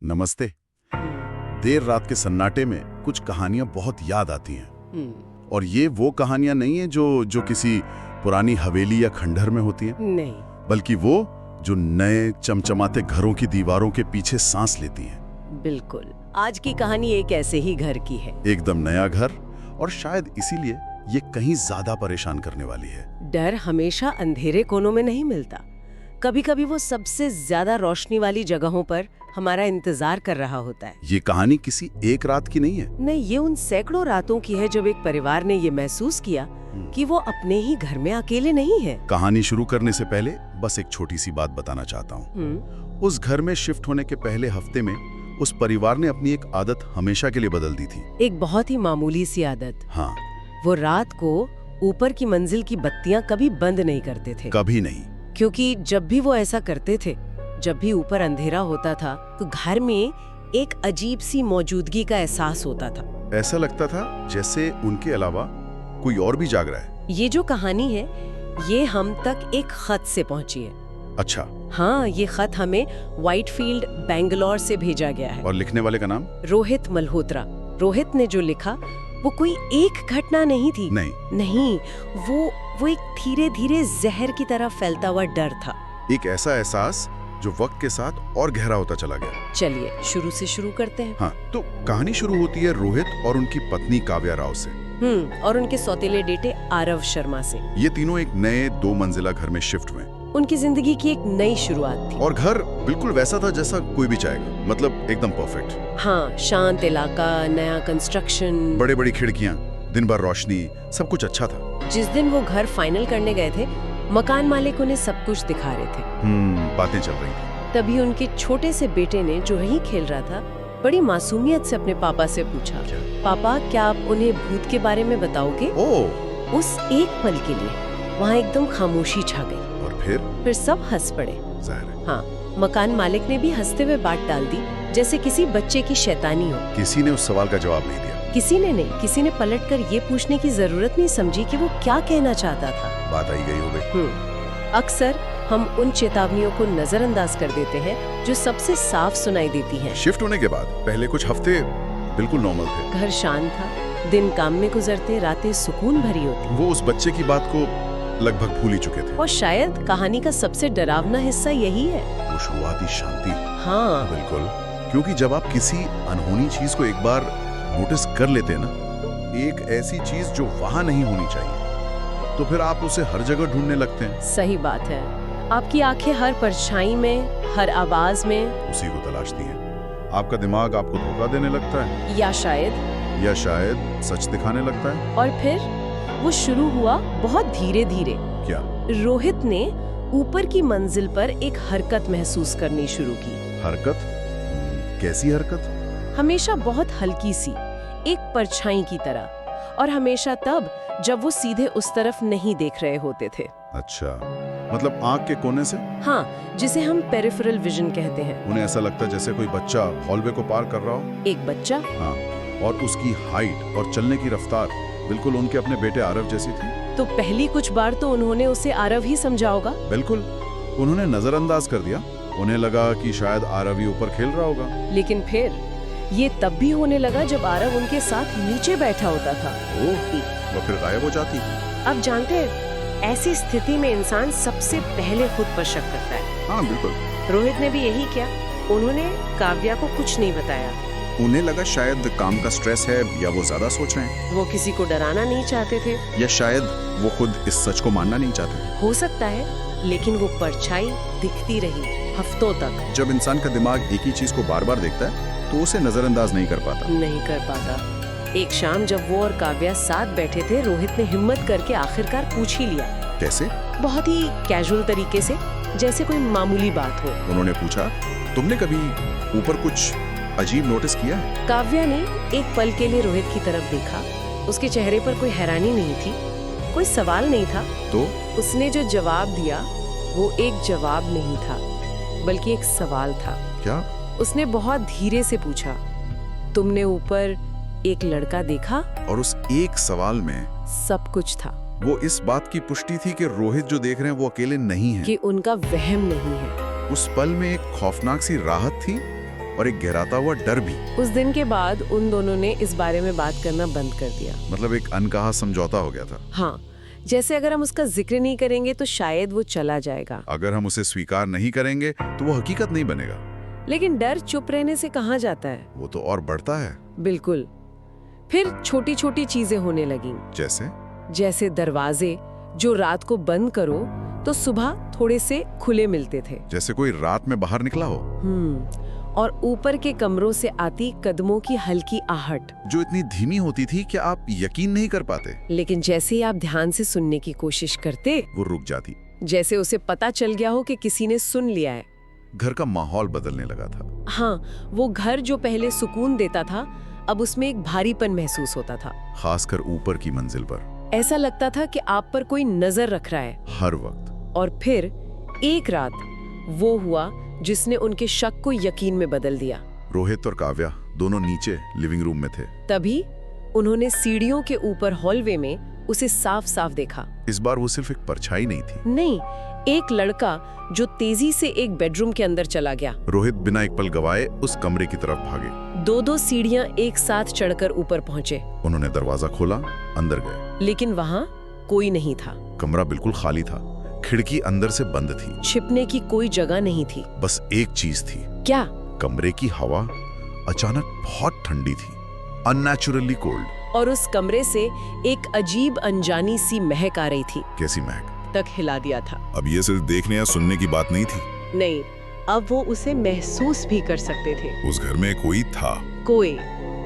नमस्ते। देर रात के सन्नाटे में कुछ कहानियां बहुत याद आती हैं। और ये वो कहानियां नहीं है जो किसी पुरानी हवेली या खंडहर में होती हैं। नहीं, बल्कि वो जो नए चमचमाते घरों की दीवारों के पीछे सांस लेती हैं। बिल्कुल। आज की कहानी एक ऐसे ही घर की है। एकदम नया घर, और शायद इसीलिए ये कहीं ज्यादा परेशान करने वाली है। डर हमेशा अंधेरे कोनों में नहीं मिलता। कभी कभी वो सबसे ज्यादा रोशनी वाली जगहों पर हमारा इंतजार कर रहा होता है। ये कहानी किसी एक रात की नहीं है। नहीं, ये उन सैकड़ों रातों की है जब एक परिवार ने ये महसूस किया कि वो अपने ही घर में अकेले नहीं है। कहानी शुरू करने से पहले बस एक छोटी सी बात बताना चाहता हूँ। उस घर में शिफ्ट होने के पहले हफ्ते में उस परिवार ने अपनी एक आदत हमेशा के लिए बदल दी थी। एक बहुत ही मामूली सी आदत। हाँ, वो रात को ऊपर की मंजिल की बत्तियां कभी बंद नहीं करते थे। कभी नहीं। क्योंकि जब भी वो ऐसा करते थे, जब भी ऊपर अंधेरा होता था, तो घर में एक अजीब सी मौजूदगी का एहसास होता था। ऐसा लगता था जैसे उनके अलावा कोई और भी जाग रहा है। ये जो कहानी है, ये हम तक एक खत से पहुंची है। अच्छा। हाँ, ये खत हमें व्हाइटफील्ड, बेंगलोर से भेजा गया है। और लिखने वाले का नाम? रोहित मल्होत्रा। रोहित ने जो लिखा वो कोई एक घटना नहीं थी। नहीं, वो एक धीरे धीरे जहर की तरह फैलता हुआ डर था। एक ऐसा एहसास जो वक्त के साथ और गहरा होता चला गया। चलिए शुरू से शुरू करते हैं। हाँ, तो कहानी शुरू होती है रोहित और उनकी पत्नी काव्या राव से। और उनके सौतेले बेटे आरव शर्मा से। ये तीनों एक नए 2 मंजिला घर में शिफ्ट हुए। उनकी जिंदगी की एक नई शुरुआत थी। और घर बिल्कुल वैसा था जैसा कोई भी चाहेगा, मतलब एकदम परफेक्ट। हाँ, शांत इलाका, नया कंस्ट्रक्शन, बड़े बड़ी खिड़कियां, दिन भर रोशनी, सब कुछ अच्छा था। जिस दिन वो घर फाइनल करने गए थे, मकान मालिक उन्हें सब कुछ दिखा रहे थे। बातें चल रही थी। तभी उनके छोटे से बेटे ने, जो वहीं खेल रहा था, बड़ी मासूमियत से अपने पापा से पूछा, पापा क्या आप उन्हें भूत के बारे में बताओगे? उस एक पल के लिए वहाँ एकदम खामोशी छा गई। और फिर सब हंस पड़े। जाहिर है। हाँ, मकान मालिक ने भी हंसते हुए बात डाल दी, जैसे किसी बच्चे की शैतानी हो। किसी ने उस सवाल का जवाब नहीं दिया। किसी ने नहीं। किसी ने पलटकर ये पूछने की जरूरत नहीं समझी कि वो क्या कहना चाहता था। बात आई गई हो गई। अक्सर हम उन चेतावनियों को नजरअंदाज कर देते हैं जो सबसे साफ सुनाई देती हैं। शिफ्ट होने के बाद पहले कुछ हफ्ते बिल्कुल नॉर्मल थे। घर शांत था, दिन काम में गुजरते, रातें सुकून भरी होती। वो उस बच्चे की बात को लगभग भूल ही चुके थे। और शायद कहानी का सबसे डरावना हिस्सा यही है, वो शुरुआती शांति। हाँ बिल्कुल, क्योंकि जब आप किसी अनहोनी चीज को एक बार नोटिस कर लेते हैं ना, एक ऐसी चीज जो वहां नहीं होनी चाहिए, तो फिर आप उसे हर जगह ढूंढने लगते हैं। सही बात है। आपकी आंखें हर परछाई में, हर आवाज में उसी को तलाशती हैं। आपका दिमाग आपको धोखा देने लगता है, या शायद सच दिखाने लगता है। और फिर वो शुरू हुआ बहुत धीरे धीरे। क्या? रोहित ने ऊपर की मंजिल पर एक हरकत महसूस करनी शुरू की। हरकत? कैसी हरकत? हमेशा बहुत हल्की सी, एक परछाई की तरह, और हमेशा तब जब वो सीधे उस तरफ नहीं देख रहे होते थे। अच्छा, मतलब आंख के कोने से? हाँ, जिसे हम पेरिफेरल विजन कहते हैं। उन्हें ऐसा लगता है जैसे कोई बच्चा हॉलवे को पार कर रहा हो। एक बच्चा? हाँ, और उसकी हाइट और चलने की रफ्तार बिल्कुल उनके अपने बेटे आरव जैसी थी। तो पहली कुछ बार तो उन्होंने उसे आरव ही समझा होगा। बिल्कुल, उन्होंने नजरअंदाज कर दिया। उन्हें लगा कि शायद आरव ही ऊपर खेल रहा होगा। लेकिन फिर ये तब भी होने लगा जब आरव उनके साथ नीचे बैठा होता था। वो फिर गायब हो जाती। अब जानते हैं, ऐसी स्थिति में इंसान सबसे पहले खुद पर शक करता है। हाँ बिल्कुल। रोहित ने भी यही किया। उन्होंने काव्या को कुछ नहीं बताया। उन्हें लगा शायद काम का स्ट्रेस है, या वो ज्यादा सोच रहे हैं। वो किसी को डराना नहीं चाहते थे, या शायद वो खुद इस सच को मानना नहीं चाहते। हो सकता है, लेकिन वो परछाई दिखती रही हफ्तों तक। जब इंसान का दिमाग एक ही चीज को बार बार देखता है तो उसे नजरअंदाज नहीं कर पाता। एक शाम जब वो और काव्या साथ बैठे थे, रोहित ने हिम्मत करके आखिरकार पूछ ही लिया। कैसे? बहुत ही कैजुअल तरीके से, जैसे कोई मामूली बात हो। उन्होंने पूछा, तुमने कभी ऊपर कुछ अजीब नोटिस किया है? काव्या ने एक पल के लिए रोहित की तरफ देखा। उसके चेहरे पर कोई हैरानी नहीं थी, कोई सवाल नहीं था। तो उसने जो जवाब दिया वो एक जवाब नहीं था, बल्कि एक सवाल था। क्या? उसने बहुत धीरे से पूछा, तुमने ऊपर एक लड़का देखा? और उस एक सवाल में सब कुछ था। वो इस बात की पुष्टि थी कि रोहित जो देख रहे हैं वो अकेले नहीं है, कि उनका वहम नहीं है। उस पल में एक खौफनाक सी राहत थी और एक गहराता हुआ डर भी। उस दिन के बाद उन दोनों ने इस बारे में बात करना बंद कर दिया। मतलब एक अनकहा समझौता हो गया था। हाँ, जैसे अगर हम उसका जिक्र नहीं करेंगे तो शायद वो चला जाएगा। अगर हम उसे स्वीकार नहीं करेंगे तो वो हकीकत नहीं बनेगा। लेकिन डर चुप रहने से कहाँ जाता है? वो तो और बढ़ता है। बिल्कुल। फिर छोटी छोटी चीजें होने लगीं। जैसे दरवाजे जो रात को बंद करो तो सुबह थोड़े से खुले मिलते थे, जैसे कोई रात में बाहर निकला हो। और ऊपर के कमरों से आती कदमों की हल्की आहट, जो इतनी धीमी होती थी कि आप यकीन नहीं कर पाते। लेकिन जैसे ही आप ध्यान से सुनने की कोशिश करते, वो रुक जाती। जैसे उसे पता चल गया हो कि किसी ने सुन लिया है। घर का माहौल बदलने लगा था। हाँ, वो घर जो पहले सुकून देता था, अब उसमें एक भारीपन महसूस होता था। खासकर ऊपर की मंजिल पर। ऐसा लगता था कि आप पर कोई नजर रख रहा है हर वक्त। और फिर एक रात वो हुआ जिसने उनके शक को यकीन में बदल दिया। रोहित और काव्या दोनों नीचे लिविंग रूम में थे। तभी उन्होंने सीढ़ियों के ऊपर हॉलवे में उसे साफ साफ देखा। इस बार वो सिर्फ एक परछाई नहीं थी। नहीं, एक लड़का जो तेजी से एक बेडरूम के अंदर चला गया। रोहित बिना एक पल गवाए उस कमरे की तरफ भागे। दो सीढ़ियां एक साथ चढ़कर ऊपर पहुंचे। उन्होंने दरवाजा खोला, अंदर गए। लेकिन वहां कोई नहीं था। कमरा बिल्कुल खाली था। खिड़की अंदर से बंद थी। छिपने की कोई जगह नहीं थी। बस एक चीज थी। क्या? कमरे की हवा अचानक बहुत ठंडी थी, अननेचुरली कोल्ड। और उस कमरे से एक अजीब अनजानी सी महक आ रही थी। कैसी महक? तक हिला दिया था। अब ये सिर्फ देखने या सुनने की बात नहीं थी। नहीं, अब वो उसे महसूस भी कर सकते थे। उस घर में कोई था। कोई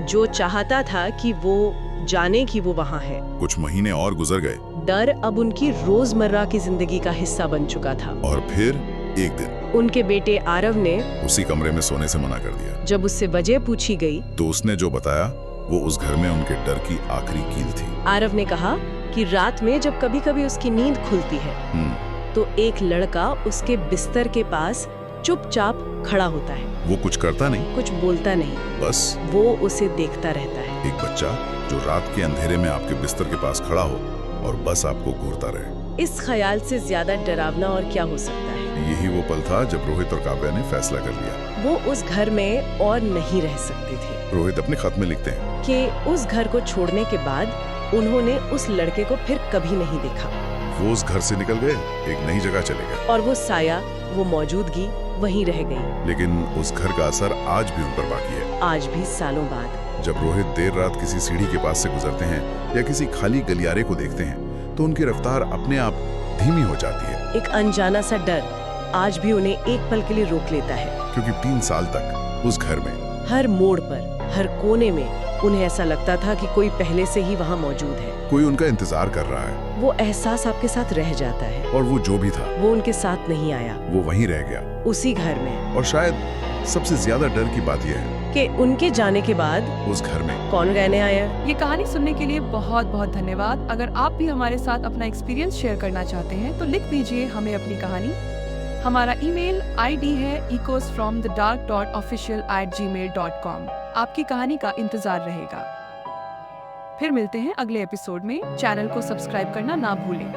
जो चाहता था कि वो जाने कि वो वहाँ है। कुछ महीने और गुजर गए। डर अब उनकी रोजमर्रा की जिंदगी का हिस्सा बन चुका था। और फिर एक दिन उनके बेटे आरव ने उसी कमरे में सोने से मना कर दिया। जब उससे वजह पूछी गई तो उसने जो बताया वो उस घर में उनके डर की आखिरी कील थी। आरव ने कहा कि रात में जब कभी कभी उसकी नींद खुलती है तो एक लड़का उसके बिस्तर के पास चुपचाप खड़ा होता है। वो कुछ करता नहीं, कुछ बोलता नहीं, बस वो उसे देखता रहता है। एक बच्चा जो रात के अंधेरे में आपके बिस्तर के पास खड़ा हो और बस आपको घूरता रहे। इस ख्याल से ज्यादा डरावना और क्या हो सकता है? यही वो पल था जब रोहित और काव्या ने फैसला कर लिया। वो उस घर में और नहीं रह सकते थे। रोहित अपने खत में लिखते हैं कि उस घर को छोड़ने के बाद उन्होंने उस लड़के को फिर कभी नहीं देखा। वो उस घर से निकल गए, एक नई जगह चले गए। और वो साया, वो मौजूदगी वहीं रह गई। लेकिन उस घर का असर आज भी उन पर बाकी है। आज भी सालों बाद जब रोहित देर रात किसी सीढ़ी के पास से गुजरते हैं या किसी खाली गलियारे को देखते हैं तो उनकी रफ्तार अपने आप धीमी हो जाती है। एक अनजाना सा डर आज भी उन्हें एक पल के लिए रोक लेता है। क्योंकि 3 साल तक उस घर में हर मोड़ पर, हर कोने में उन्हें ऐसा लगता था कि कोई पहले से ही वहाँ मौजूद है। कोई उनका इंतजार कर रहा है। वो एहसास आपके साथ रह जाता है। और वो जो भी था वो उनके साथ नहीं आया। वो वहीं रह गया, उसी घर में। और शायद सबसे ज्यादा डर की बात यह है कि उनके जाने के बाद उस घर में कौन रहने आया। ये कहानी सुनने के लिए बहुत बहुत धन्यवाद। अगर आप भी हमारे साथ अपना एक्सपीरियंस शेयर करना चाहते हैं तो लिख दीजिए हमें अपनी कहानी। हमारा ईमेल आईडी है ecosfromthedark.official@gmail.com। आपकी कहानी का इंतजार रहेगा। फिर मिलते हैं अगले एपिसोड में। चैनल को सब्सक्राइब करना ना भूलें।